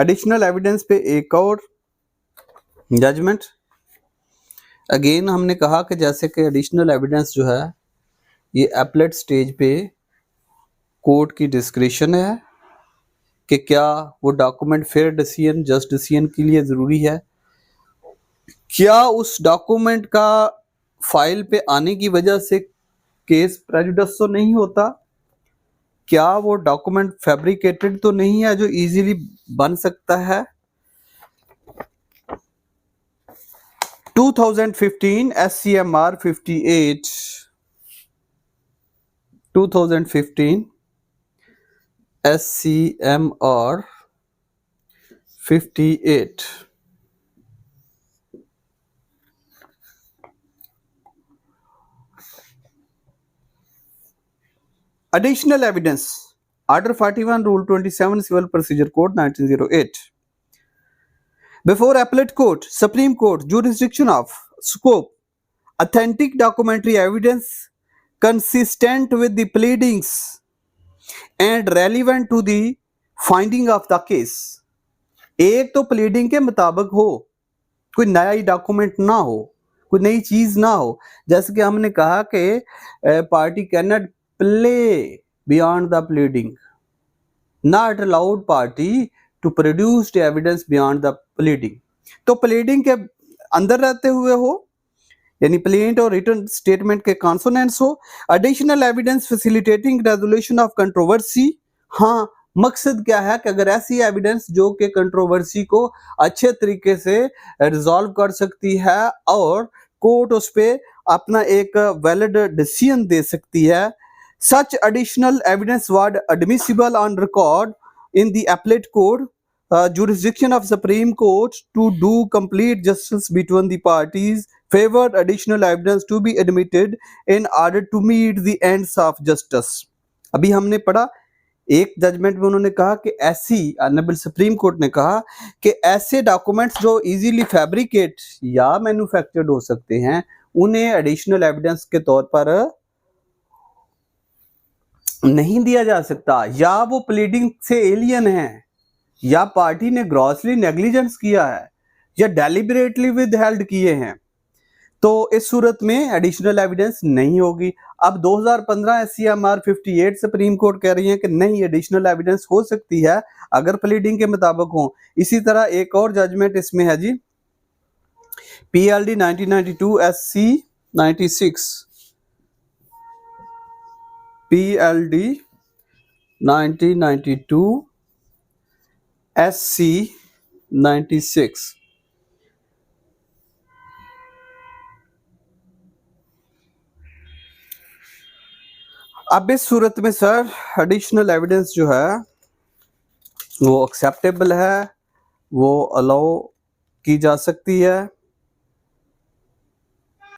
Additional evidence पे एक और जजमेंट। अगेन हमने कहा कि जैसे कि एडिशनल एविडेंस जो है ये एपलेट स्टेज पे कोर्ट की डिस्क्रिशन है कि क्या वो document fair decision just decision के लिए ज़रूरी है, क्या उस डॉक्यूमेंट का फाइल पे आने की वजह से केस प्रेजुडिस तो नहीं होता, क्या वो डॉक्यूमेंट फैब्रिकेटेड तो नहीं है जो इजीली बन सकता है। 2015 SCMR 58 2015 SCMR 58 Additional evidence Order 41 Rule 27 Civil Procedure Code 1908 Before appellate court, Supreme Court, jurisdiction of scope, authentic documentary evidence consistent with the pleadings and relevant to the finding of the case। एक तो pleading के मुताबिक हो, कोई नया ही document ना हो, कोई नई चीज ना हो। जैसे कि हमने कहा कि party can not play beyond the pleading, not allowed party to produce evidence beyond the pleading. तो प्लीडिंग के अंदर रहते हुए हो, यानी प्लेंट और रिटन स्टेटमेंट के कॉन्सोनेंट्स हो। Additional evidence facilitating resolution of controversy. हाँ, मकसद क्या है कि अगर ऐसी एविडेंस जो कि कंट्रोवर्सी को अच्छे तरीके से रिजॉल्व कर सकती है और कोर्ट उस पर अपना एक वैलिड डिसीजन दे सकती है। Such additional evidence was admissible on record in the appellate court jurisdiction of Supreme Court to do complete justice between the parties favored additional evidence to be admitted in order to meet the ends of justice। अभी हमने पढ़ा एक judgement में उन्होंने कहा कि ऐसी honourable supreme court ने कहा कि ऐसे डॉक्यूमेंट्स जो इजीली फैब्रिकेट या मैन्युफैक्चर्ड हो सकते हैं उन्हें एडिशनल एविडेंस के तौर पर नहीं दिया जा सकता, या वो प्लीडिंग से एलियन है, या पार्टी ने ग्रॉसली नेग्लिजेंस किया है, या डेलिबरेटली विदहेल्ड किए हैं, तो इस सूरत में एडिशनल एविडेंस नहीं होगी। अब 2015 SCMR 58 सुप्रीम कोर्ट कह रही है कि नहीं, एडिशनल एविडेंस हो सकती है अगर प्लीडिंग के मुताबिक हो। इसी तरह एक और जजमेंट इसमें है जी, PLD 1992 SC 96 PLD 1992 SC 96। अब इस सूरत में सर एडिशनल एविडेंस जो है वो एक्सेप्टेबल है, वो अलाउ की जा सकती है।